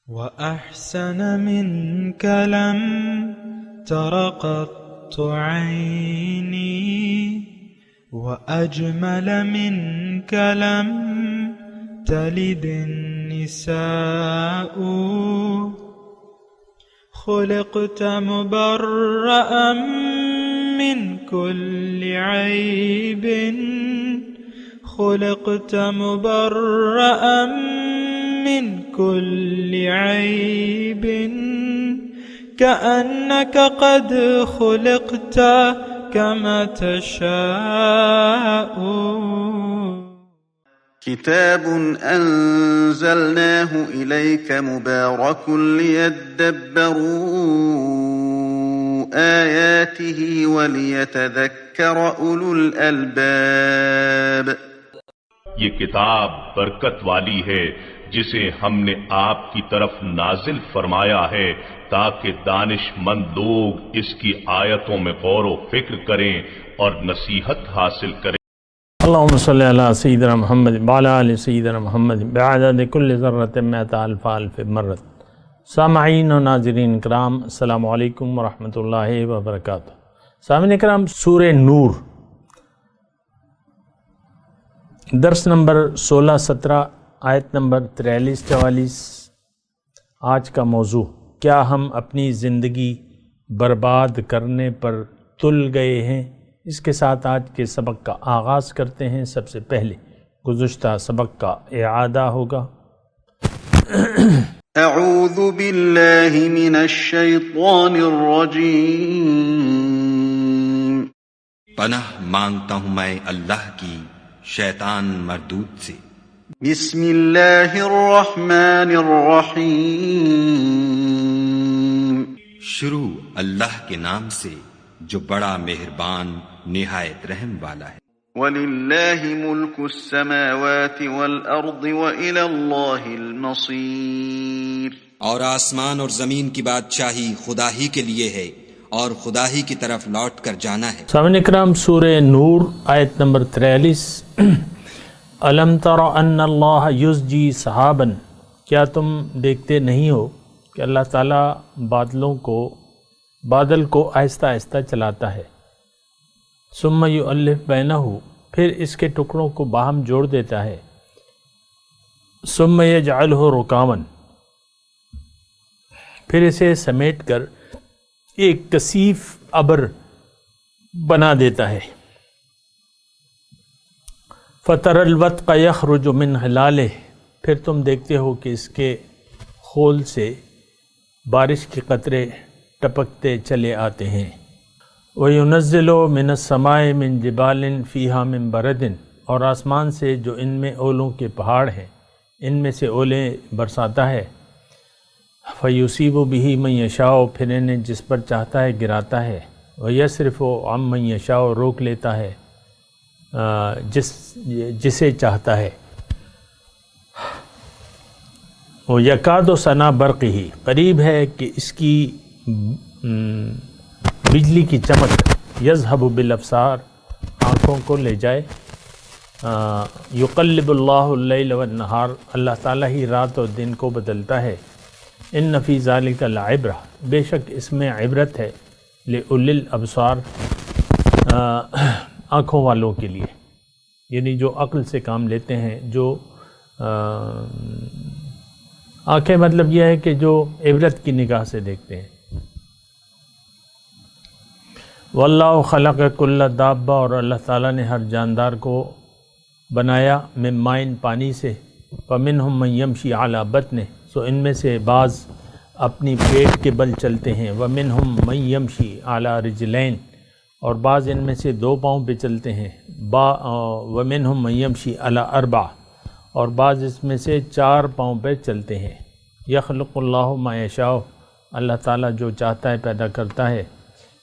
وأحسن منك لم تر قط عيني وأجمل منك لم تلد النساء خلقت مبرأ من كل عيب خلقت مبرأ من كل عيب كأنك قد خلقت كما تشاء. كتاب أنزلناه إليك مبارك ليدبروا آياته وليتذكر أولو الألباب. یہ کتاب برکت والی ہے جسے ہم نے آپ کی طرف نازل فرمایا ہے تاکہ دانش مند لوگ اس کی آیتوں میں غور و فکر کریں اور نصیحت حاصل کریں. اللہم صلی علی سیدنا محمد وعلی آل سیدنا محمد بعدد کل ذرۃ مئۃ الف الف مرۃ. سامعین و ناظرین کرام، السلام علیکم ورحمۃ اللہ وبرکاتہ. سامعین کرام، سورہ نور درس نمبر 16-17 آیت نمبر 43-44. آج کا موضوع: کیا ہم اپنی زندگی برباد کرنے پر تل گئے ہیں؟ اس کے ساتھ آج کے سبق کا آغاز کرتے ہیں. سب سے پہلے گزشتہ سبق کا اعادہ ہوگا. اعوذ باللہ من الشیطان الرجیم. پناہ مانگتا ہوں میں اللہ کی شیطان مردود سے. بسم اللہ الرحمن الرحیم. شروع اللہ کے نام سے جو بڑا مہربان نہایت رحم والا ہے. وَلِلَّهِ مُلْكُ السَّمَاوَاتِ وَالْأَرْضِ وَإِلَى اللَّهِ الْمَصِيرُ. اور آسمان اور زمین کی بادشاہی خدا ہی کے لیے ہے اور خدا ہی کی طرف لوٹ کر جانا ہے. سامعین کرام، سورہ نور آیت نمبر 43. الم تر ان اللہ یزجی سحابا. کیا تم دیکھتے نہیں ہو کہ اللہ تعالیٰ بادل کو آہستہ آہستہ چلاتا ہے. ثم یؤلف بینہ، پھر اس کے ٹکڑوں کو باہم جوڑ دیتا ہے. ثم یجعلہ رکاما، پھر اسے سمیٹ کر ایک کثیف ابر بنا دیتا ہے. فَتَرَى الْوَدْقَ يَخْرُجُ مِنْ خِلَالِهِ، پھر تم دیکھتے ہو کہ اس کے خول سے بارش کے قطرے ٹپکتے چلے آتے ہیں. وَيُنَزِّلُ مِنَ السَّمَاءِ مِنْ جِبَالٍ فِيهَا مِنْ بَرَدٍ، اور آسمان سے جو ان میں اولوں کے پہاڑ ہیں ان میں سے اولیں برساتا ہے. فَيُصِيبُ بِهِ مَن يَشَاءُ، پھر انہیں جس پر چاہتا ہے گراتا ہے. وَيَصْرِفُ عَن مَن يَشَاءُ، روک لیتا ہے جسے چاہتا ہے. وہ یکاد و ثنا برقہ، قریب ہے کہ اس کی بجلی کی چمک یذہب بالابصار، آنکھوں کو لے جائے. یقلب اللہ اللیل والنہار، اللہ تعالیٰ ہی رات اور دن کو بدلتا ہے. ان فی ذلک لعبرہ، بے شک اس میں عبرت ہے. لأولی الابصار، آنکھوں والوں کے لیے، یعنی جو عقل سے کام لیتے ہیں. جو آنکھیں مطلب یہ ہے کہ جو عبرت کی نگاہ سے دیکھتے ہیں. واللہ خلق کل دابہ، اور اللہ تعالیٰ نے ہر جاندار کو بنایا من مائن، پانی سے. فمنہم من یمشی علی بطنہ، سو ان میں سے بعض اپنی پیٹ کے بل چلتے ہیں. ومنہم من یمشی علی رجلین، اور بعض ان میں سے 2 پاؤں پہ چلتے ہیں. ومنہم من یمشی علی 4، اور بعض اس میں سے 4 پاؤں پہ چلتے ہیں. یخلق اللہ ما یشاء، اللہ تعالیٰ جو چاہتا ہے پیدا کرتا ہے.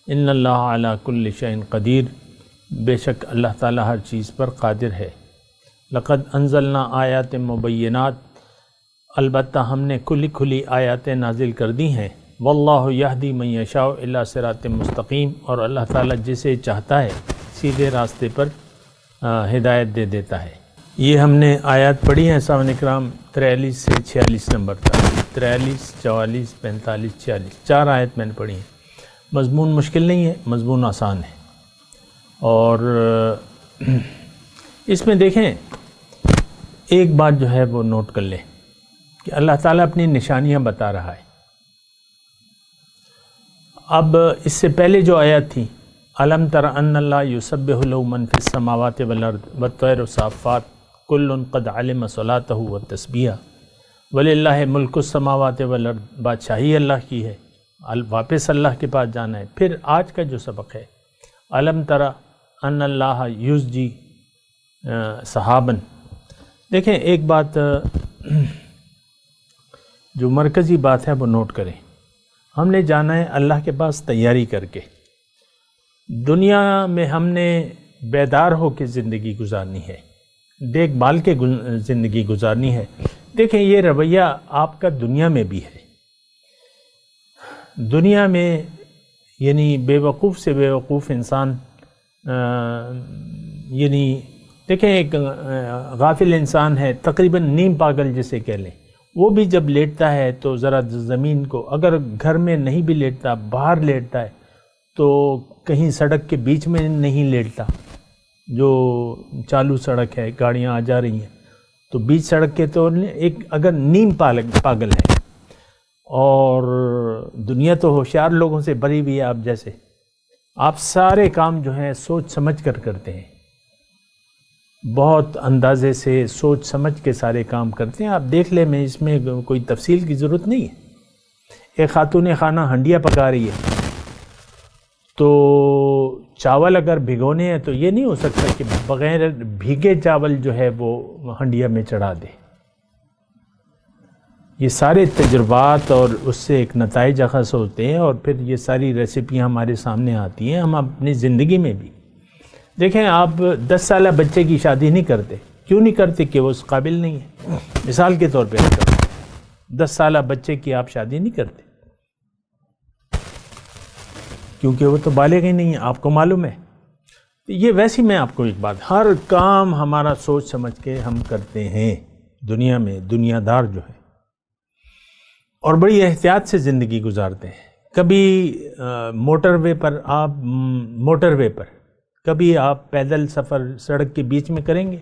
ان اللہ علی کل شیء قدیر، بے شک اللہ تعالیٰ ہر چیز پر قادر ہے. لقد انزلنا آیات مبینات، البتہ ہم نے کھلی آیاتیں نازل کر دی ہیں. واللہ یہدی من یشاء الی صراط مستقیم، اور اللہ تعالیٰ جسے چاہتا ہے سیدھے راستے پر ہدایت دے دیتا ہے. یہ ہم نے آیات پڑھی ہیں سامعین کرام 43 سے 46 نمبر تک. 43, 44, 45, 46 4 آیت میں نے پڑھی ہیں. مضمون مشکل نہیں ہے، مضمون آسان ہے. اور اس میں دیکھیں ایک بات جو ہے وہ نوٹ کر لیں کہ اللہ تعالیٰ اپنی نشانیاں بتا رہا ہے. اب اس سے پہلے جو آیت تھی الم تر ان اللہ یسبح له من فی السماوات والارض والطیر صافات کل قد علم صلاته والتسبیح وللہ ملک السماوات والارض، بادشاہی اللہ کی ہے، واپس اللہ کے پاس جانا ہے. پھر آج کا جو سبق ہے الم تر ان اللہ یزجی صحابن. دیکھیں ایک بات جو مرکزی بات ہے وہ نوٹ کریں. ہم نے جانا ہے اللہ کے پاس تیاری کر کے. دنیا میں ہم نے بیدار ہو کے زندگی گزارنی ہے، دیکھ بھال کے زندگی گزارنی ہے. دیکھیں یہ رویہ آپ کا دنیا میں بھی ہے. دنیا میں یعنی بے وقوف سے بے وقوف انسان، یعنی دیکھیں ایک غافل انسان ہے تقریباً نیم پاگل جسے کہہ لیں، وہ بھی جب لیٹتا ہے تو ذرا زمین کو، اگر گھر میں نہیں بھی لیٹتا باہر لیٹتا ہے تو کہیں سڑک کے بیچ میں نہیں لیٹتا، جو چالو سڑک ہے گاڑیاں آ جا رہی ہیں تو بیچ سڑک کے تو ایک اگر نیم پاگل ہے. اور دنیا تو ہوشیار لوگوں سے بھری ہوئی ہے. آپ جیسے آپ سارے کام جو ہیں سوچ سمجھ کر کرتے ہیں، بہت اندازے سے سوچ سمجھ کے سارے کام کرتے ہیں. آپ دیکھ لیں، میں اس میں کوئی تفصیل کی ضرورت نہیں ہے. ایک خاتون خانہ ہنڈیا پکا رہی ہے تو چاول اگر بھگونے ہیں تو یہ نہیں ہو سکتا کہ بغیر بھیگے چاول جو ہے وہ ہنڈیا میں چڑھا دے. یہ سارے تجربات اور اس سے ایک نتائج اخذ ہوتے ہیں اور پھر یہ ساری ریسیپیاں ہمارے سامنے آتی ہیں. ہم اپنی زندگی میں بھی دیکھیں، آپ 10 سالہ بچے کی شادی نہیں کرتے. کیوں نہیں کرتے؟ کہ وہ اس قابل نہیں ہے. مثال کے طور پہ 10 سالہ بچے کی آپ شادی نہیں کرتے کیونکہ وہ تو بالغ ہی نہیں ہے، آپ کو معلوم ہے. یہ ویسے میں آپ کو ایک بات، ہر کام ہمارا سوچ سمجھ کے ہم کرتے ہیں دنیا میں. دنیا دار جو ہے اور بڑی احتیاط سے زندگی گزارتے ہیں. کبھی موٹر وے پر کبھی آپ پیدل سفر سڑک کے بیچ میں کریں گے.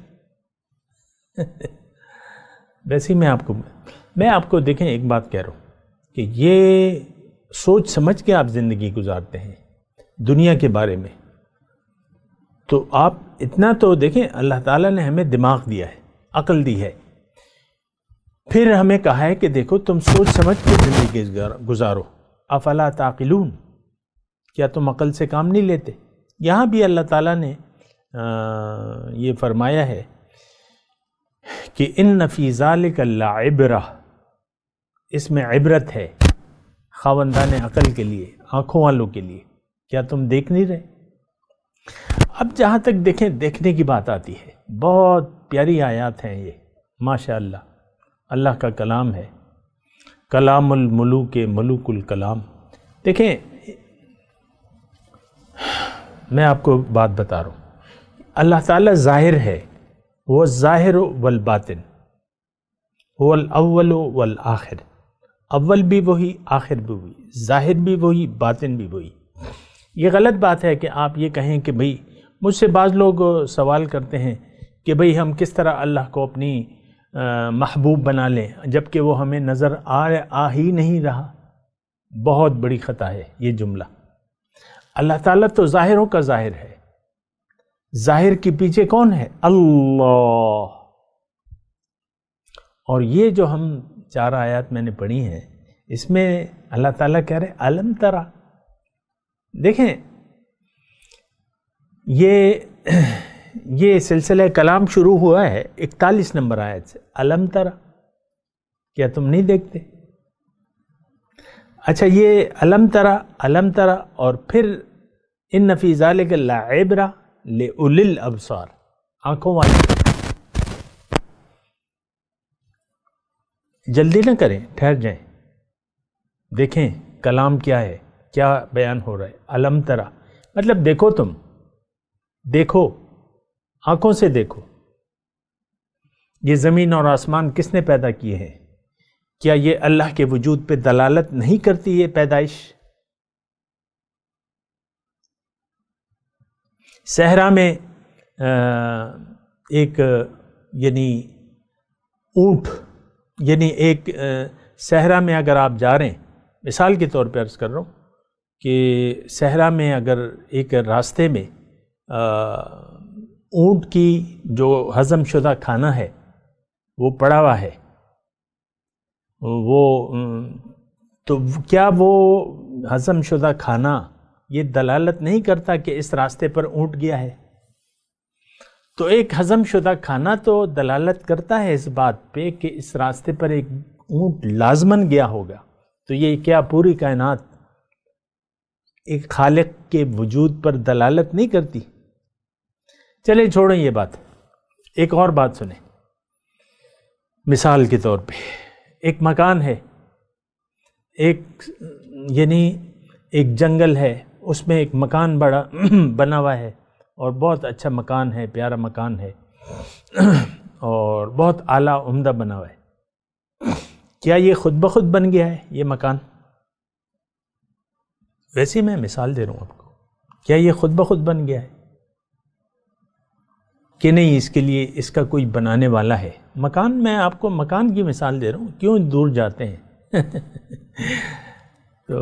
ویسے ہی میں آپ کو دیکھیں ایک بات کہہ رہا ہوں کہ یہ سوچ سمجھ کے آپ زندگی گزارتے ہیں دنیا کے بارے میں. تو آپ اتنا تو دیکھیں، اللہ تعالیٰ نے ہمیں دماغ دیا ہے، عقل دی ہے، پھر ہمیں کہا ہے کہ دیکھو تم سوچ سمجھ کے زندگی گزارو. افلا تعقلون، کیا تم عقل سے کام نہیں لیتے؟ یہاں بھی اللہ تعالیٰ نے یہ فرمایا ہے کہ ان فی ذالک لعبرہ، اس میں عبرت ہے خاوندان عقل کے لیے، آنکھوں والوں کے لیے. کیا تم دیکھ نہیں رہے؟ اب جہاں تک دیکھیں دیکھنے کی بات آتی ہے، بہت پیاری آیات ہیں یہ ماشاء اللہ. اللہ کا کلام ہے، کلام الملوک ملوک الکلام. دیکھیں میں آپ کو بات بتا رہا ہوں، اللہ تعالیٰ ظاہر ہے، وہ ظاہر والباطن، هو الاول والآخر. اول بھی وہی، آخر بھی وہی، ظاہر بھی وہی، باطن بھی وہی. یہ غلط بات ہے کہ آپ یہ کہیں کہ بھئی، مجھ سے بعض لوگ سوال کرتے ہیں کہ بھئی ہم کس طرح اللہ کو اپنی محبوب بنا لیں جبکہ وہ ہمیں نظر آ ہی نہیں رہا. بہت بڑی خطا ہے یہ جملہ. اللہ تعالیٰ تو ظاہروں کا ظاہر ہے. ظاہر کے پیچھے کون ہے؟ اللہ. اور یہ جو ہم 4 آیات میں نے پڑھی ہیں، اس میں اللہ تعالیٰ کہہ رہے الم ترا. دیکھیں یہ سلسلہ کلام شروع ہوا ہے 41 نمبر آیت سے. الم ترا، کیا تم نہیں دیکھتے؟ اچھا، یہ الم ترا اور پھر ان فی ذالک لعبرہ لأولی الابصار، آنکھوں والے. جلدی نہ کریں، ٹھہر جائیں، دیکھیں کلام کیا ہے، کیا بیان ہو رہا ہے. الم ترا مطلب دیکھو، تم دیکھو، آنکھوں سے دیکھو. یہ زمین اور آسمان کس نے پیدا کیے ہیں؟ کیا یہ اللہ کے وجود پہ دلالت نہیں کرتی یہ پیدائش؟ صحرا میں ایک یعنی اونٹ، یعنی ایک صحرا میں اگر آپ جا رہے ہیں، مثال کے طور پہ عرض کر رہا ہوں کہ صحرا میں اگر ایک راستے میں اونٹ کی جو ہضم شدہ کھانا ہے وہ پڑا ہوا ہے، وہ تو کیا وہ ہضم شدہ کھانا یہ دلالت نہیں کرتا کہ اس راستے پر اونٹ گیا ہے؟ تو ایک ہضم شدہ کھانا تو دلالت کرتا ہے اس بات پہ کہ اس راستے پر ایک اونٹ لازماً گیا ہوگا۔ تو یہ کیا پوری کائنات ایک خالق کے وجود پر دلالت نہیں کرتی؟ چلیں چھوڑیں یہ بات، ایک اور بات سنیں۔ مثال کے طور پہ ایک مکان ہے، یعنی ایک جنگل ہے، اس میں ایک مکان بڑا بنا ہوا ہے اور بہت اچھا مکان ہے، پیارا مکان ہے اور بہت اعلیٰ عمدہ بنا ہوا ہے۔ کیا یہ خود بخود بن گیا ہے یہ مکان؟ ویسے میں مثال دے رہا ہوں آپ کو، کیا یہ خود بخود بن گیا ہے کہ نہیں؟ اس کے لیے اس کا کوئی بنانے والا ہے۔ مکان، میں آپ کو مکان کی مثال دے رہا ہوں، کیوں دور جاتے ہیں؟ تو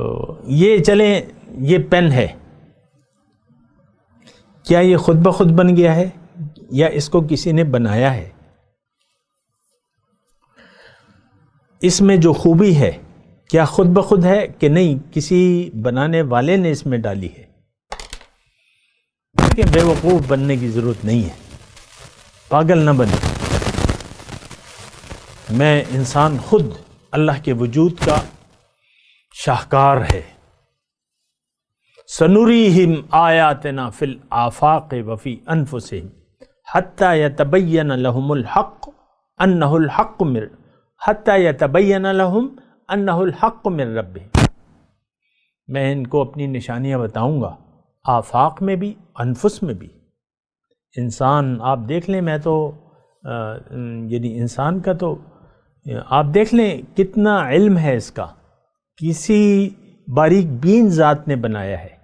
یہ چلیں، یہ پین ہے، کیا یہ خود بخود بن گیا ہے یا اس کو کسی نے بنایا ہے؟ اس میں جو خوبی ہے کیا خود بخود ہے کہ نہیں کسی بنانے والے نے اس میں ڈالی ہے؟ لیکن بے وقوف بننے کی ضرورت نہیں ہے، پاگل نہ بنے۔ میں انسان خود اللہ کے وجود کا شاہکار ہے۔ سنریہم آیاتنا فی الآفاق وفی انفسہم حتی یتبین لہم الحق انہ الحق من ربہم۔ میں ان کو اپنی نشانیاں بتاؤں گا، آفاق میں بھی، انفس میں بھی۔ انسان آپ دیکھ لیں، میں تو یعنی انسان کا تو آپ دیکھ لیں کتنا علم ہے اس کا، کسی باریک بین ذات نے بنایا ہے۔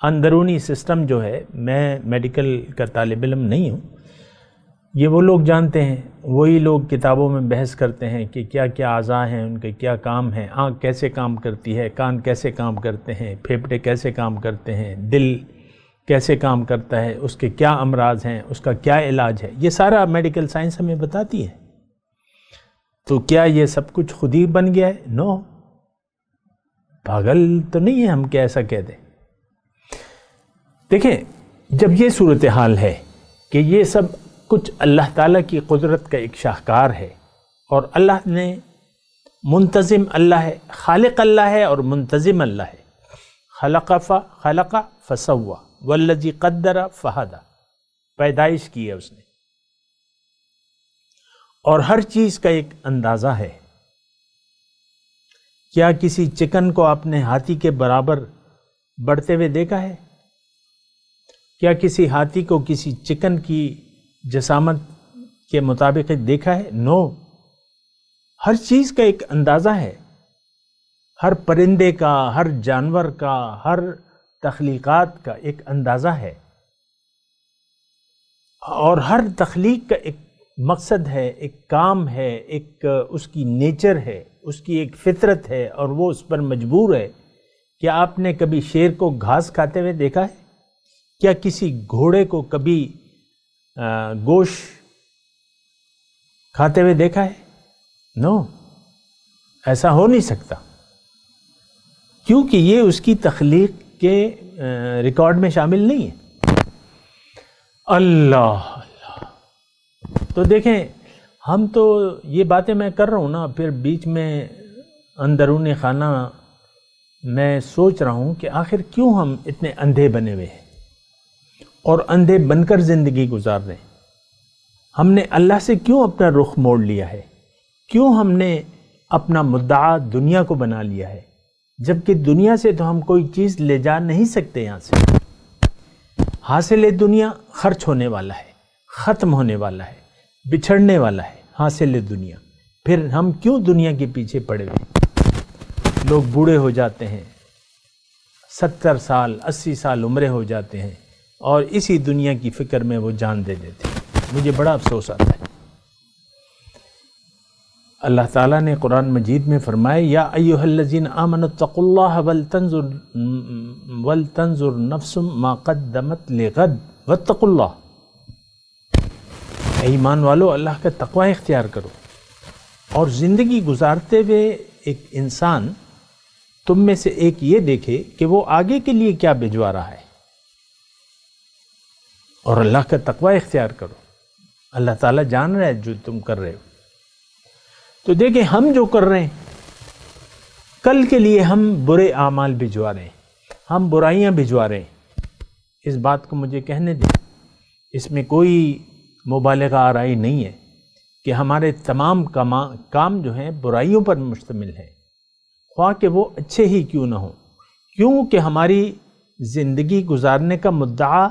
اندرونی سسٹم جو ہے، میں میڈیکل کا طالب علم نہیں ہوں، یہ وہ لوگ جانتے ہیں، وہی لوگ کتابوں میں بحث کرتے ہیں کہ کیا کیا اعضاء ہیں، ان کے کیا کام ہیں، آنکھ کیسے کام کرتی ہے، کان کیسے کام کرتے ہیں، پھیپھڑے کیسے کام کرتے ہیں، دل کیسے کام کرتا ہے، اس کے کیا امراض ہیں، اس کا کیا علاج ہے، یہ سارا میڈیکل سائنس ہمیں بتاتی ہے۔ تو کیا یہ سب کچھ خود ہی بن گیا ہے؟ نو، پاگل تو نہیں ہے ہم کہ ایسا کہہ دیں۔ دیکھیں، جب یہ صورتحال ہے کہ یہ سب کچھ اللہ تعالیٰ کی قدرت کا ایک شاہکار ہے، اور اللہ نے منتظم اللہ ہے، خالق اللہ ہے اور منتظم اللہ ہے۔ خلق فسوا والذی قدر فہدی، پیدائش کی ہے اس نے، اور ہر چیز کا ایک اندازہ ہے۔ کیا کسی چکن کو آپ نے ہاتھی کے برابر بڑھتے ہوئے دیکھا ہے؟ کیا کسی ہاتھی کو کسی چکن کی جسامت کے مطابق دیکھا ہے؟ نو، ہر چیز کا ایک اندازہ ہے، ہر پرندے کا، ہر جانور کا، ہر تخلیقات کا ایک اندازہ ہے، اور ہر تخلیق کا ایک مقصد ہے، ایک کام ہے، ایک اس کی نیچر ہے، اس کی ایک فطرت ہے، اور وہ اس پر مجبور ہے۔ کیا آپ نے کبھی شیر کو گھاس کھاتے ہوئے دیکھا ہے؟ کیا کسی گھوڑے کو کبھی گوشت کھاتے ہوئے دیکھا ہے؟ نو، ایسا ہو نہیں سکتا، کیونکہ یہ اس کی تخلیق کے ریکارڈ میں شامل نہیں ہے۔ اللہ اللہ، تو دیکھیں، ہم تو یہ باتیں میں کر رہا ہوں نا، پھر بیچ میں اندرون خانہ میں سوچ رہا ہوں کہ آخر کیوں ہم اتنے اندھے بنے ہوئے ہیں اور اندھے بن کر زندگی گزار رہے ہیں؟ ہم نے اللہ سے کیوں اپنا رخ موڑ لیا ہے؟ کیوں ہم نے اپنا مدعا دنیا کو بنا لیا ہے؟ جبکہ دنیا سے تو ہم کوئی چیز لے جا نہیں سکتے یہاں سے۔ حاصل دنیا خرچ ہونے والا ہے، ختم ہونے والا ہے، بچھڑنے والا ہے۔ حاصل دنیا پھر ہم کیوں دنیا کے پیچھے پڑے ہوئے؟ لوگ بوڑھے ہو جاتے ہیں، 70 سال 80 سال عمرے ہو جاتے ہیں، اور اسی دنیا کی فکر میں وہ جان دے دیتے ہیں۔ مجھے بڑا افسوس آتا ہے۔ اللہ تعالیٰ نے قرآن مجید میں فرمایا، یا ایھا الذین آمنوا اتقوا اللہ ولتنظر نفس ما قدمت لغد واتقوا اللہ۔ اے ایمان والو، اللہ کا تقوی اختیار کرو، اور زندگی گزارتے ہوئے ایک انسان تم میں سے ایک یہ دیکھے کہ وہ آگے کے لیے کیا بھجوا رہا ہے، اور اللہ کا تقوی اختیار کرو۔ اللہ تعالیٰ جان رہا ہے جو تم کر رہے ہو۔ تو دیکھیں ہم جو کر رہے ہیں، کل کے لیے ہم برے اعمال بھجوا رہے ہیں، ہم برائیاں بھجوا رہے ہیں۔ اس بات کو مجھے کہنے دیں، اس میں کوئی مبالغہ آرائی نہیں ہے کہ ہمارے تمام کام جو ہیں برائیوں پر مشتمل ہیں، خواہ کہ وہ اچھے ہی کیوں نہ ہوں، کیونکہ ہماری زندگی گزارنے کا مدعا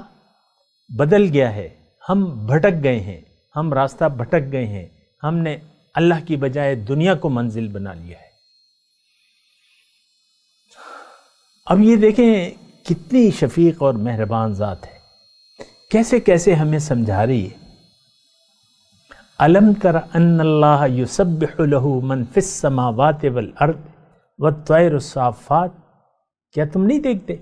بدل گیا ہے۔ ہم بھٹک گئے ہیں، ہم راستہ بھٹک گئے ہیں، ہم نے اللہ کی بجائے دنیا کو منزل بنا لیا ہے۔ اب یہ دیکھیں کتنی شفیق اور مہربان ذات ہے، کیسے کیسے ہمیں سمجھا رہی ہے۔ الم تر ان اللہ یسبح له من فی السماوات والارض والطیر الصافات، کیا تم نہیں دیکھتے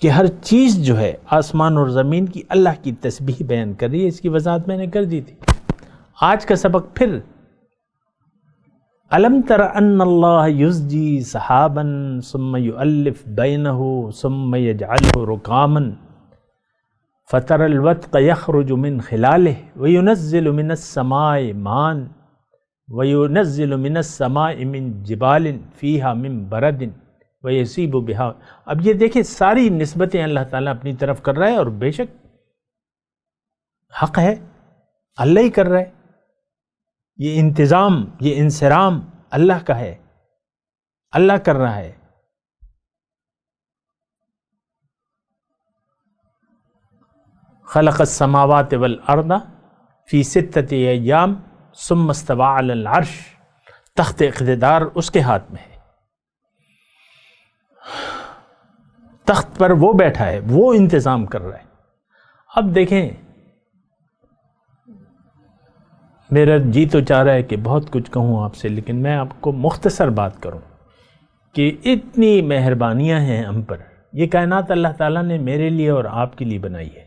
کہ ہر چیز جو ہے آسمان اور زمین کی اللہ کی تسبیح بیان کر رہی ہے؟ اس کی وضاحت میں نے کر دی تھی۔ آج کا سبق پھر، الم تر ان اللہ یزجی سحابا ثم یؤلف بینہ ثم یجعلہ رکاما فتر الودق یخرج من خلالہ وینزل من السماء ماء وینزل من السماء من جبال فیہا من برد ویصیب بہا۔ اب یہ دیکھیں ساری نسبتیں اللہ تعالیٰ اپنی طرف کر رہا ہے، اور بے شک حق ہے، اللہ ہی کر رہا ہے۔ یہ انتظام، یہ انصرام اللہ کا ہے، اللہ کر رہا ہے۔ خلق السماوات والارض فی 6 ایام ثم استوى علی العرش، تخت اقتدار اس کے ہاتھ میں ہے، تخت پر وہ بیٹھا ہے، وہ انتظام کر رہا ہے۔ اب دیکھیں، میرا جی تو چاہ رہا ہے کہ بہت کچھ کہوں آپ سے، لیکن میں آپ کو مختصر بات کروں کہ اتنی مہربانیاں ہیں ہم پر۔ یہ کائنات اللہ تعالیٰ نے میرے لیے اور آپ کے لیے بنائی ہے،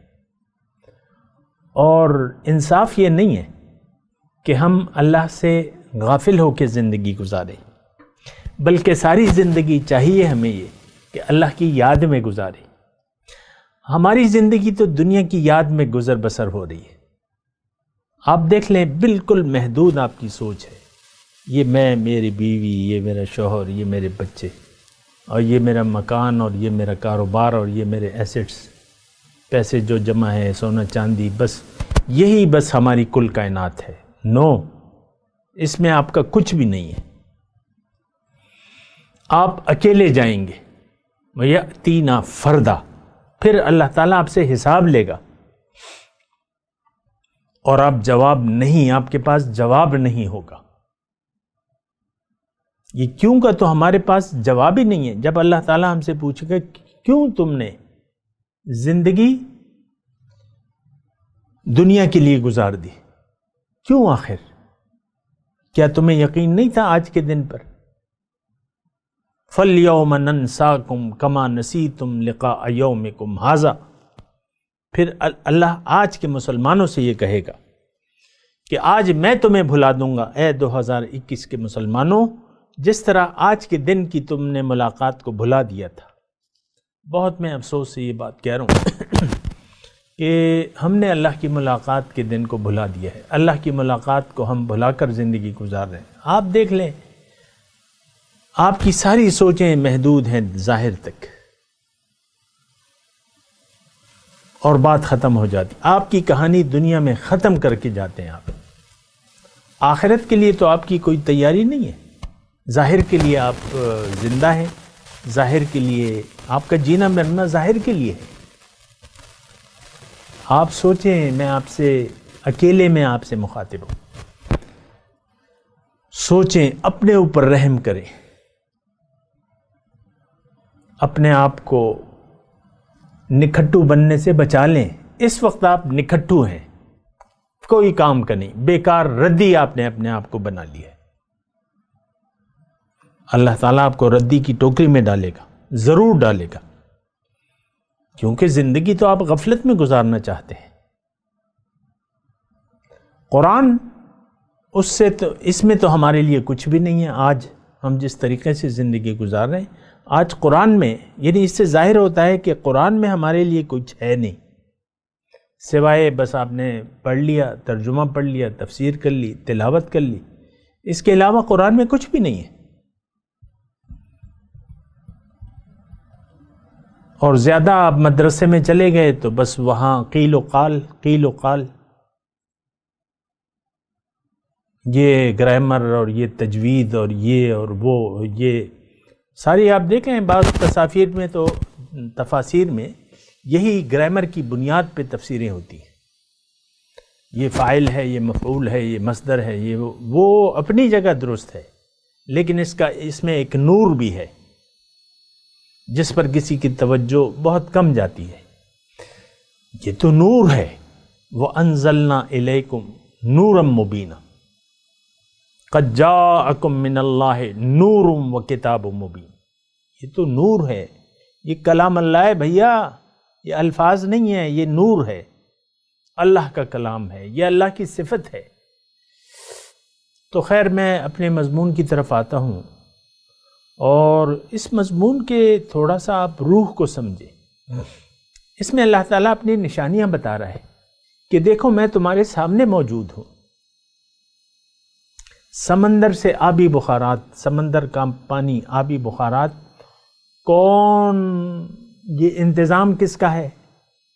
اور انصاف یہ نہیں ہے کہ ہم اللہ سے غافل ہو کے زندگی گزاریں، بلکہ ساری زندگی چاہیے ہمیں یہ کہ اللہ کی یاد میں گزاریں۔ ہماری زندگی تو دنیا کی یاد میں گزر بسر ہو رہی ہے۔ آپ دیکھ لیں، بالکل محدود آپ کی سوچ ہے، یہ میں، میری بیوی، یہ میرا شوہر، یہ میرے بچے، اور یہ میرا مکان، اور یہ میرا کاروبار، اور یہ میرے ایسٹس، پیسے جو جمع ہے، سونا چاندی، بس یہی بس ہماری کل کائنات ہے۔ نو، اس میں آپ کا کچھ بھی نہیں ہے۔ آپ اکیلے جائیں گے، وَيَأْتِينَا فَرْدًا، پھر اللہ تعالیٰ آپ سے حساب لے گا، اور آپ جواب نہیں، آپ کے پاس جواب نہیں ہوگا۔ یہ کیوں کا تو ہمارے پاس جواب ہی نہیں ہے۔ جب اللہ تعالیٰ ہم سے پوچھے گا کیوں تم نے زندگی دنیا کے لیے گزار دی، کیوں آخر؟ کیا تمہیں یقین نہیں تھا آج کے دن پر؟ فَالْيَوْمَ نَنْسَاكُمْ كَمَا نَسِيتُمْ لِقَاءَ يَوْمِكُمْ هَذَا، پھر اللہ آج کے مسلمانوں سے یہ کہے گا کہ آج میں تمہیں بھلا دوں گا، اے 2021 کے مسلمانوں، جس طرح آج کے دن کی تم نے ملاقات کو بھلا دیا تھا۔ بہت میں افسوس سے یہ بات کہہ رہا ہوں کہ ہم نے اللہ کی ملاقات کے دن کو بھلا دیا ہے، اللہ کی ملاقات کو ہم بھلا کر زندگی گزار رہے ہیں۔ آپ دیکھ لیں، آپ کی ساری سوچیں محدود ہیں ظاہر تک، اور بات ختم ہو جاتی۔ آپ کی کہانی دنیا میں ختم کر کے جاتے ہیں آپ۔ آخرت کے لیے تو آپ کی کوئی تیاری نہیں ہے۔ ظاہر کے لیے آپ زندہ ہیں، ظاہر کے لیے آپ کا جینا مرنا ظاہر کے لیے ہے۔ آپ سوچیں، میں آپ سے اکیلے میں آپ سے مخاطب ہوں، سوچیں، اپنے اوپر رحم کریں، اپنے آپ کو نکھٹو بننے سے بچا لیں۔ اس وقت آپ نکھٹو ہیں، کوئی کام کا نہیں، بیکار ردی آپ نے اپنے آپ کو بنا لیا ہے۔ اللہ تعالیٰ آپ کو ردی کی ٹوکری میں ڈالے گا، ضرور ڈالے گا، کیونکہ زندگی تو آپ غفلت میں گزارنا چاہتے ہیں۔ قرآن اس میں تو ہمارے لیے کچھ بھی نہیں ہے۔ آج ہم جس طریقے سے زندگی گزار رہے ہیں، آج قرآن میں، یعنی اس سے ظاہر ہوتا ہے کہ قرآن میں ہمارے لیے کچھ ہے نہیں، سوائے بس آپ نے پڑھ لیا، ترجمہ پڑھ لیا، تفسیر کر لی، تلاوت کر لی، اس کے علاوہ قرآن میں کچھ بھی نہیں ہے۔ اور زیادہ آپ مدرسے میں چلے گئے تو بس وہاں قیل و قال، قیل و قال، یہ گرامر اور یہ تجوید اور یہ اور وہ، یہ ساری آپ دیکھیں بعض تفاسیر میں تو تفاسیر میں یہی گرامر کی بنیاد پہ تفسیریں ہوتی ہیں، یہ فاعل ہے، یہ مفعول ہے، یہ مصدر ہے، یہ وہ اپنی جگہ درست ہے، لیکن اس میں ایک نور بھی ہے جس پر کسی کی توجہ بہت کم جاتی ہے۔ یہ تو نور ہے، وَأَنزَلْنَا إِلَيْكُمْ نُورًا مُبِينًا قَدْ جَاءَكُم مِّنَ اللَّهِ نُورٌ وَكِتَابٌ مُبِينٌ۔ یہ تو نور ہے، یہ کلام اللہ ہے بھیا، یہ الفاظ نہیں ہیں، یہ نور ہے، اللہ کا کلام ہے، یہ اللہ کی صفت ہے۔ تو خیر، میں اپنے مضمون کی طرف آتا ہوں، اور اس مضمون کے تھوڑا سا آپ روح کو سمجھیں۔ اس میں اللہ تعالیٰ اپنی نشانیاں بتا رہا ہے کہ دیکھو میں تمہارے سامنے موجود ہوں۔ سمندر سے آبی بخارات، سمندر کا پانی، آبی بخارات، کون، یہ انتظام کس کا ہے؟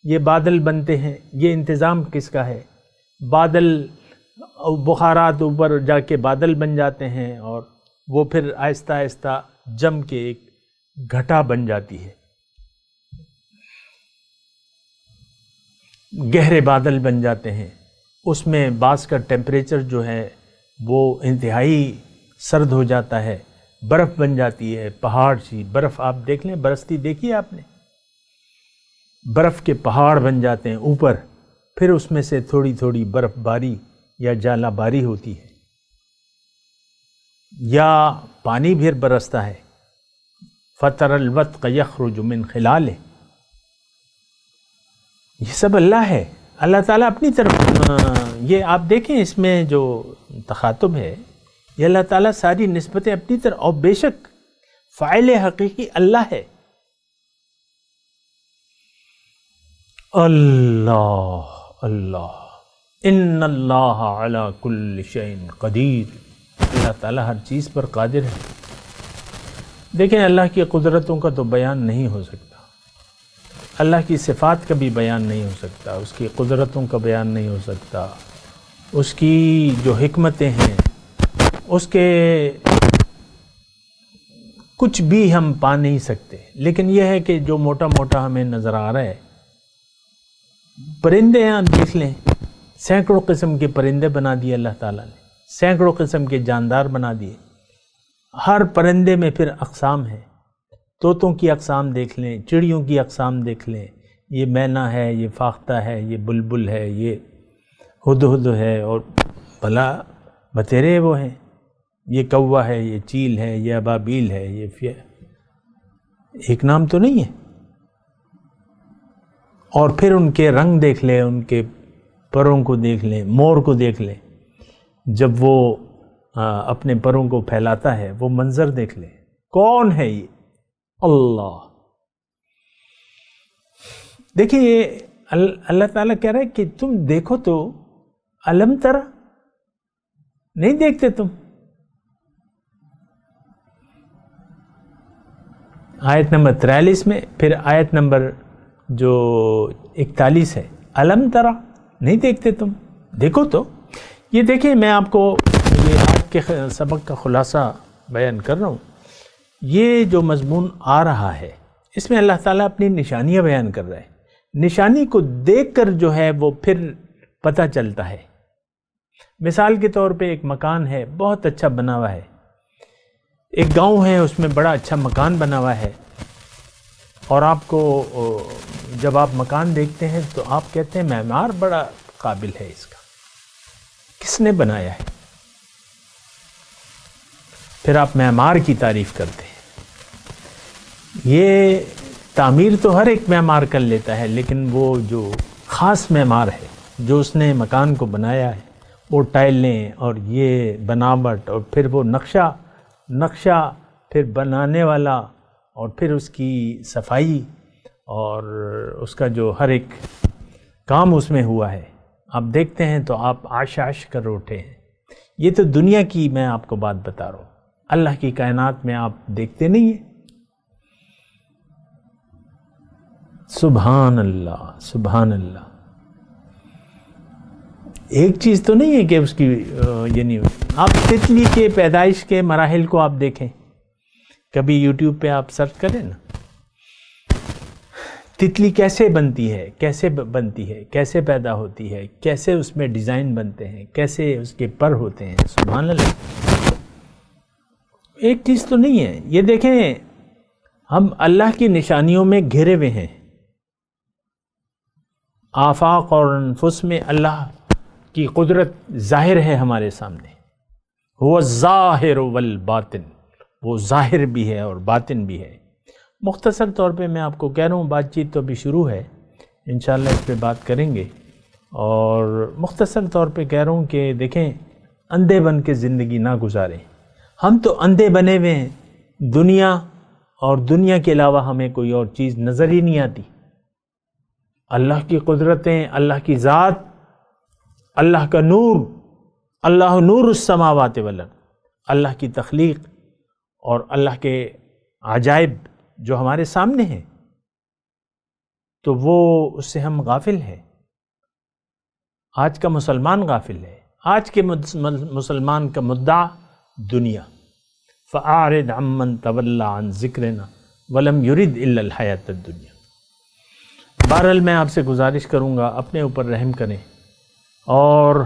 یہ بادل بنتے ہیں، یہ انتظام کس کا ہے؟ بادل، بخارات اوپر جا کے بادل بن جاتے ہیں، اور وہ پھر آہستہ آہستہ جم کے ایک گھٹا بن جاتی ہے، گہرے بادل بن جاتے ہیں، اس میں بعض کا ٹیمپریچر جو ہے وہ انتہائی سرد ہو جاتا ہے، برف بن جاتی ہے، پہاڑ سی برف آپ دیکھ لیں، برستی دیکھی آپ نے، برف کے پہاڑ بن جاتے ہیں اوپر، پھر اس میں سے تھوڑی تھوڑی برف باری یا جالا باری ہوتی ہے، یا پانی بھی برستا ہے، فَتَرَى الْوَدْقَ يَخْرُجُ مِنْ خِلَالِهِ۔ یہ سب اللہ ہے، اللہ تعالیٰ اپنی طرف، یہ آپ دیکھیں اس میں جو تخاطب ہے، یہ اللہ تعالیٰ ساری نسبتیں اپنی طرف، اور بے شک فاعل حقیقی اللہ ہے۔ اللہ اللہ، ان اللہ علی کل شیء قدیر، اللہ تعالیٰ ہر چیز پر قادر ہے۔ دیکھیں اللہ کی قدرتوں کا تو بیان نہیں ہو سکتا، اللہ کی صفات کا بھی بیان نہیں ہو سکتا، اس کی قدرتوں کا بیان نہیں ہو سکتا، اس کی جو حکمتیں ہیں اس کے کچھ بھی ہم پا نہیں سکتے۔ لیکن یہ ہے کہ جو موٹا موٹا ہمیں نظر آ رہا ہے، پرندے ہیں دیکھ لیں، سینکڑوں قسم کے پرندے بنا دیے اللہ تعالیٰ نے، سینکڑوں قسم کے جاندار بنا دیے، ہر پرندے میں پھر اقسام ہیں، طوطوں کی اقسام دیکھ لیں، چڑیوں کی اقسام دیکھ لیں، یہ مینا ہے، یہ فاختہ ہے، یہ بلبل ہے، یہ ہدہد ہے، اور بھلا بتیرے وہ ہیں، یہ کوا ہے، یہ چیل ہے، یہ ابابیل ہے، یہ ایک نام تو نہیں ہے۔ اور پھر ان کے رنگ دیکھ لیں، ان کے پروں کو دیکھ لیں، مور کو دیکھ لیں، جب وہ اپنے پروں کو پھیلاتا ہے وہ منظر دیکھ لیں، کون ہے یہ؟ اللہ۔ دیکھیں یہ اللہ تعالیٰ کہہ رہا ہے کہ تم دیکھو تو، علم ترى، نہیں دیکھتے تم؟ آیت نمبر 43 میں، پھر آیت نمبر جو 41 ہے، علم ترى، نہیں دیکھتے تم؟ دیکھو تو۔ یہ دیکھیں، میں آپ کو یہ آج کے سبق کا خلاصہ بیان کر رہا ہوں۔ یہ جو مضمون آ رہا ہے اس میں اللہ تعالیٰ اپنی نشانیاں بیان کر رہا ہے، نشانی کو دیکھ کر جو ہے وہ پھر پتہ چلتا ہے مثال کے طور پہ ایک مکان ہے، بہت اچھا بنا ہوا ہے، ایک گاؤں ہے، اس میں بڑا اچھا مکان بنا ہوا ہے، اور آپ کو جب آپ مکان دیکھتے ہیں تو آپ کہتے ہیں معمار بڑا قابل ہے، اس کا کس نے بنایا ہے؟ پھر آپ معمار کی تعریف کرتے ہیں۔ یہ تعمیر تو ہر ایک معمار کر لیتا ہے، لیکن وہ جو خاص معمار ہے جو اس نے مکان کو بنایا ہے، وہ ٹائلیں اور یہ بناوٹ اور پھر وہ نقشہ پھر بنانے والا اور پھر اس کی صفائی اور اس کا جو ہر ایک کام اس میں ہوا ہے، آپ دیکھتے ہیں تو آپ عاش کر اٹھے ہیں۔ یہ تو دنیا کی میں آپ کو بات بتا رہا ہوں، اللہ کی کائنات میں آپ دیکھتے نہیں ہیں۔ سبحان اللہ، سبحان اللہ۔ ایک چیز تو نہیں ہے کہ اس کی یعنی آپ تتلی کے پیدائش کے مراحل کو آپ دیکھیں، کبھی یوٹیوب پہ آپ سرچ کریں نا، تتلی کیسے بنتی ہے، کیسے پیدا ہوتی ہے، کیسے اس میں ڈیزائن بنتے ہیں، کیسے اس کے پر ہوتے ہیں۔ سبحان اللہ۔ ایک چیز تو نہیں ہے۔ یہ دیکھیں، ہم اللہ کی نشانیوں میں گھرے ہوئے ہیں، آفاق اور انفس میں اللہ کی قدرت ظاہر ہے ہمارے سامنے۔ وہ الظاہر والباطن، وہ ظاہر بھی ہے اور باطن بھی ہے۔ مختصر طور پہ میں آپ کو کہہ رہا ہوں، بات چیت تو ابھی شروع ہے، انشاءاللہ اس پہ بات کریں گے، اور مختصر طور پہ کہہ رہا ہوں کہ دیکھیں، اندھے بن کے زندگی نہ گزاریں۔ ہم تو اندھے بنے ہوئے ہیں، دنیا اور دنیا کے علاوہ ہمیں کوئی اور چیز نظر ہی نہیں آتی۔ اللہ کی قدرتیں، اللہ کی ذات، اللہ کا نور، اللہ نور السماوات والارض، اللہ کی تخلیق اور اللہ کے عجائب جو ہمارے سامنے ہیں، تو وہ اس سے ہم غافل ہیں۔ آج کا مسلمان غافل ہے۔ آج کے مسلمان کا مدعا دنیا، فَأَعْرِضْ عَمَّنْ تَوَلَّى عَنْ ذِكْرِنَا وَلَمْ يُرِدْ إِلَّا الْحَيَاةَ الدُّنْيَا۔ بہرحال میں آپ سے گزارش کروں گا، اپنے اوپر رحم کریں اور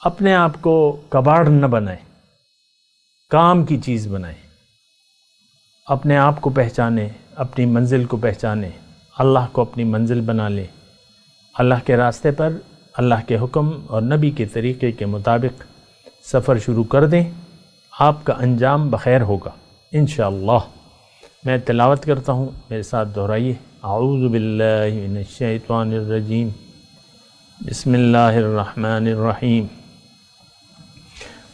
اپنے آپ کو کباڑ نہ بنائیں، کام کی چیز بنائیں، اپنے آپ کو پہچانیں، اپنی منزل کو پہچانیں، اللہ کو اپنی منزل بنا لیں، اللہ کے راستے پر، اللہ کے حکم اور نبی کے طریقے کے مطابق سفر شروع کر دیں، آپ کا انجام بخیر ہوگا انشاءاللہ۔ میں تلاوت کرتا ہوں، میرے ساتھ دہرائیے۔ اعوذ باللہ من الشیطان الرجیم، بسم اللہ الرحمن الرحیم۔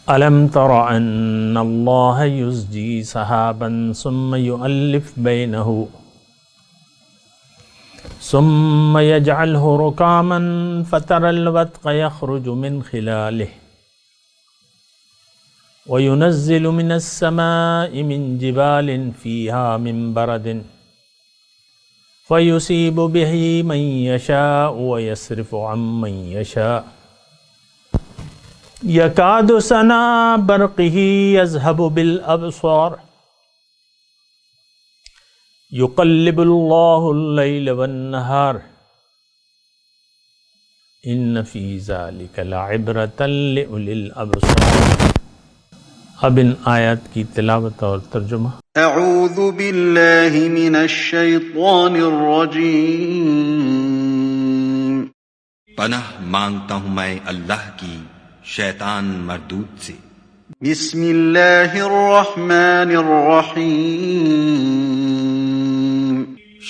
أَلَمْ تَرَ أَنَّ اللَّهَ يُزْجِي سَحَابًا ثُمَّ يُؤَلِّفُ بَيْنَهُ ثُمَّ يَجْعَلُهُ رُكَامًا فَتَرَى الْوَدْقَ يَخْرُجُ مِنْ خِلَالِهِ وَيُنَزِّلُ مِنَ السَّمَاءِ مِنْ جِبَالٍ فِيهَا مِنْ بَرَدٍ فَيُصِيبُ بِهِ مَنْ يَشَاءُ وَيَصْرِفُ عَنْ مَنْ يَشَاءُ يَكَادُ سَنَا بَرْقِهِ يَذْهَبُ بِالْأَبْصَارِ يُقَلِّبُ اللَّهُ اللَّيْلَ وَالنَّهَارَ إِنَّ فِي ذَلِكَ لَعِبْرَةً لِأُولِي الْأَبْصَارِ۔ اب ان آیات کی تلاوت اور ترجمہ۔ اعوذ باللہ من الشیطان الرجیم۔ پناہ مانگتا ہوں میں اللہ کی شیطان مردود سے۔ بسم اللہ الرحمن الرحیم۔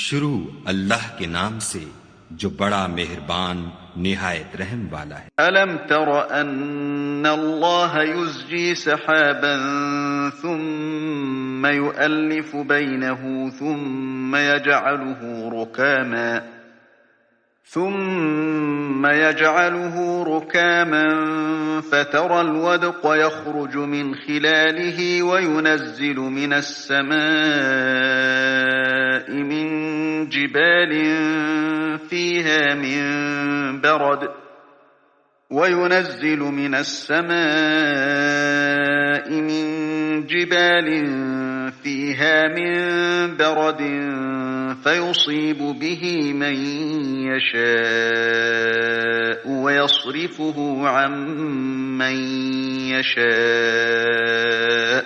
شروع اللہ کے نام سے جو بڑا مہربان نہایت رحم والا ہے۔ ألم تر أن الله يزجي سحابا ثم يؤلف بينه ثم يجعله ركاما فترى الودق يخرج من خلاله وينزل من السماء من جبال فيها من جبال فيها من برد فيصيب به من يشاء ويصرفه عن من يشاء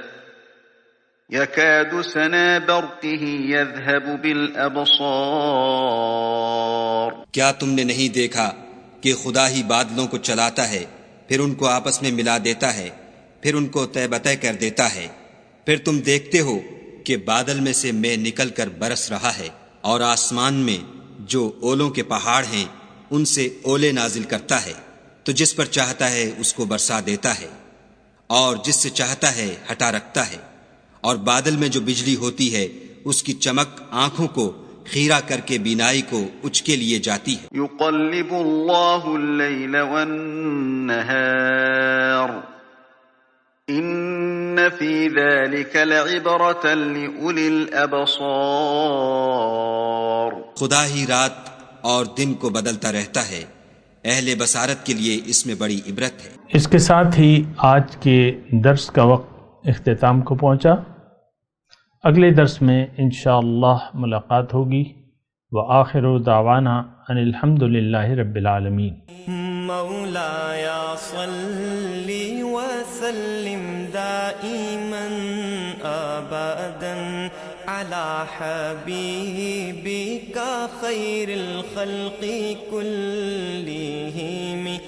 يكاد سنا برقه يذهب بالأبصار. کیا تم نے نہیں دیکھا کہ خدا ہی بادلوں کو چلاتا ہے، پھر ان کو آپس میں ملا دیتا ہے، پھر ان کو طے بطے کر دیتا ہے، پھر تم دیکھتے ہو کہ بادل میں سے مے نکل کر برس رہا ہے، اور آسمان میں جو اولوں کے پہاڑ ہیں ان سے اولے نازل کرتا ہے، تو جس پر چاہتا ہے اس کو برسا دیتا ہے اور جس سے چاہتا ہے ہٹا رکھتا ہے، اور بادل میں جو بجلی ہوتی ہے اس کی چمک آنکھوں کو خیرہ کر کے بینائی کو اچکے لیے جاتی ہے. يقلب الله الليل والنهار إن في ذلك لعبرة لأولي الأبصار. خدا ہی رات اور دن کو بدلتا رہتا ہے، اہل بصارت کے لیے اس میں بڑی عبرت ہے. اس کے ساتھ ہی آج کے درس کا وقت اختتام کو پہنچا. اگلے درس میں انشاءاللہ ملاقات ہوگی. وآخر دعوانا ان الحمد للہ رب العالمین. مولایا صلی وسلم دائما ابدا على حبیبک خیر الخلق كلهم